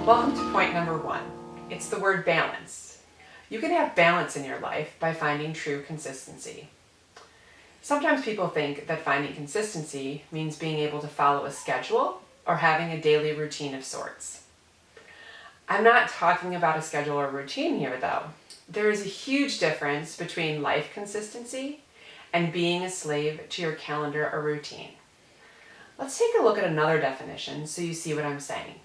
Welcome to point number 1. It's the word balance. You can have balance in your life by finding true consistency. Sometimes people think that finding consistency means being able to follow a schedule or having a daily routine of sorts. I'm not talking about a schedule or routine here, though. There is a huge difference between life consistency and being a slave to your calendar or routine. Let's take a look at another definition so you see what I'm saying.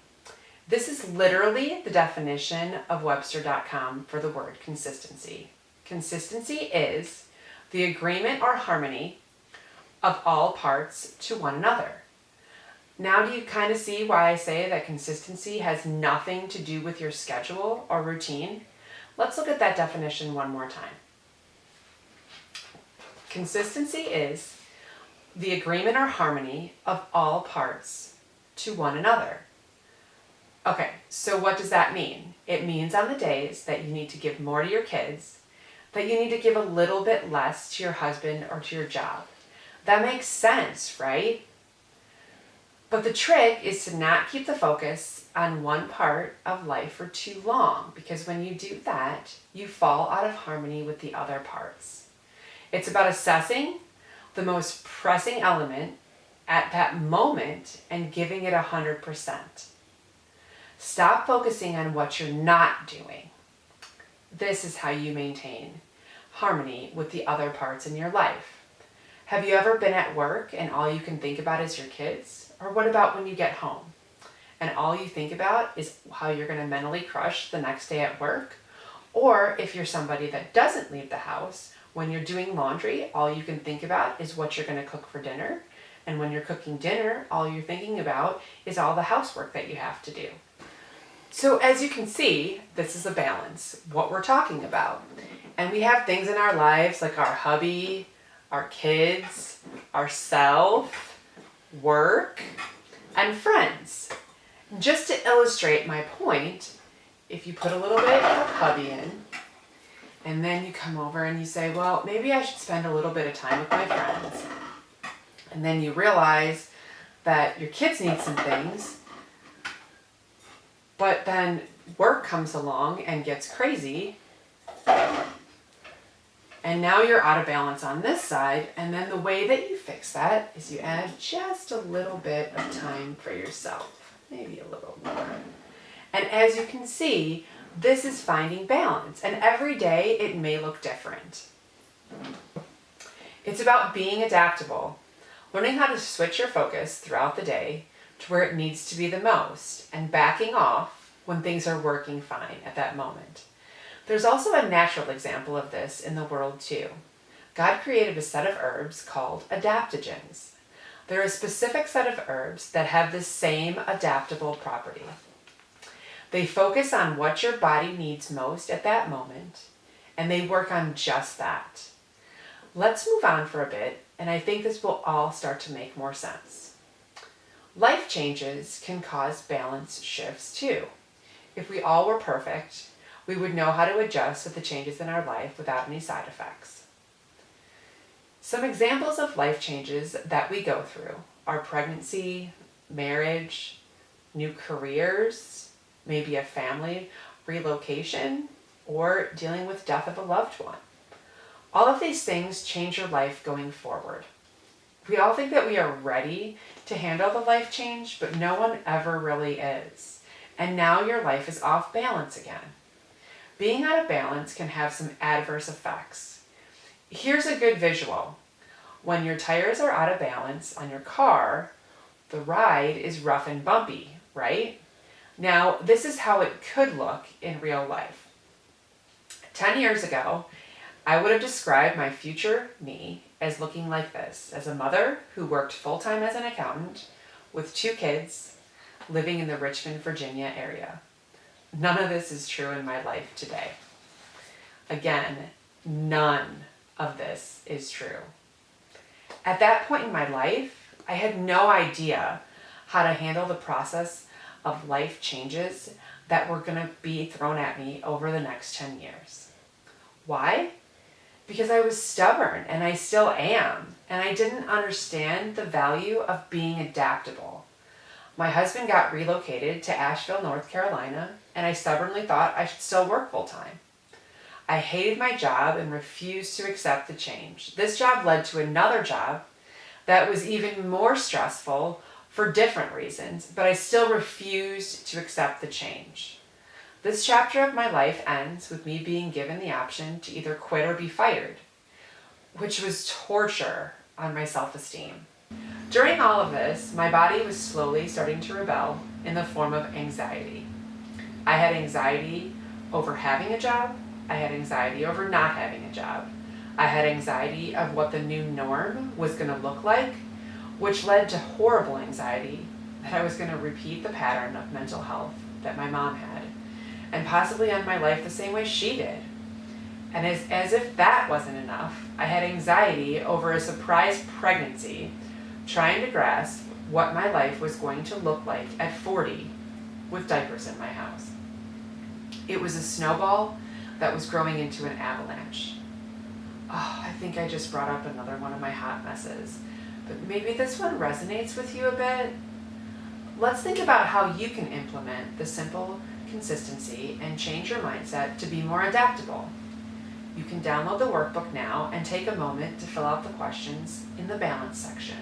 This is literally the definition of Webster.com for the word consistency. Consistency is the agreement or harmony of all parts to one another. Now do you kind of see why I say that consistency has nothing to do with your schedule or routine? Let's look at that definition one more time. Consistency is the agreement or harmony of all parts to one another. Okay, so what does that mean? It means on the days that you need to give more to your kids, that you need to give a little bit less to your husband or to your job. That makes sense, right? But the trick is to not keep the focus on one part of life for too long, because when you do that, you fall out of harmony with the other parts. It's about assessing the most pressing element at that moment and giving it 100%. Stop focusing on what you're not doing. This is how you maintain harmony with the other parts in your life. Have you ever been at work and all you can think about is your kids? Or what about when you get home and all you think about is how you're going to mentally crush the next day at work? Or if you're somebody that doesn't leave the house, when you're doing laundry, all you can think about is what you're going to cook for dinner. And when you're cooking dinner, all you're thinking about is all the housework that you have to do. So as you can see, this is a balance, what we're talking about. And we have things in our lives like our hubby, our kids, ourself, work, and friends. Just to illustrate my point, if you put a little bit of hubby in, and then you come over and you say, well, maybe I should spend a little bit of time with my friends. And then you realize that your kids need some things, but then work comes along and gets crazy, and now you're out of balance on this side, and then the way that you fix that is you add just a little bit of time for yourself, maybe a little more. And as you can see, this is finding balance, and every day it may look different. It's about being adaptable, learning how to switch your focus throughout the day to where it needs to be the most, and backing off when things are working fine at that moment. There's also a natural example of this in the world too. God created a set of herbs called adaptogens. They're a specific set of herbs that have the same adaptable property. They focus on what your body needs most at that moment, and they work on just that. Let's move on for a bit, and I think this will all start to make more sense. Life changes can cause balance shifts too. If we all were perfect, we would know how to adjust to the changes in our life without any side effects. Some examples of life changes that we go through are pregnancy, marriage, new careers, maybe a family relocation, or dealing with death of a loved one. All of these things change your life going forward. We all think that we are ready to handle the life change, but no one ever really is. And now your life is off balance again. Being out of balance can have some adverse effects. Here's a good visual. When your tires are out of balance on your car, the ride is rough and bumpy, right? Now, this is how it could look in real life. 10 years ago, I would have described my future me as looking like this, as a mother who worked full-time as an accountant with 2 kids living in the Richmond, Virginia area. None of this is true in my life today. Again, none of this is true. At that point in my life, I had no idea how to handle the process of life changes that were going to be thrown at me over the next 10 years. Why? Because I was stubborn, and I still am, and I didn't understand the value of being adaptable. My husband got relocated to Asheville, North Carolina, and I stubbornly thought I should still work full time. I hated my job and refused to accept the change. This job led to another job that was even more stressful for different reasons, but I still refused to accept the change. This chapter of my life ends with me being given the option to either quit or be fired, which was torture on my self-esteem. During all of this, my body was slowly starting to rebel in the form of anxiety. I had anxiety over having a job. I had anxiety over not having a job. I had anxiety of what the new norm was going to look like, which led to horrible anxiety that I was going to repeat the pattern of mental health that my mom had, and possibly end my life the same way she did. And as if that wasn't enough, I had anxiety over a surprise pregnancy, trying to grasp what my life was going to look like at 40 with diapers in my house. It was a snowball that was growing into an avalanche. Oh, I think I just brought up another one of my hot messes, but maybe this one resonates with you a bit. Let's think about how you can implement the simple consistency and change your mindset to be more adaptable. You can download the workbook now and take a moment to fill out the questions in the balance section.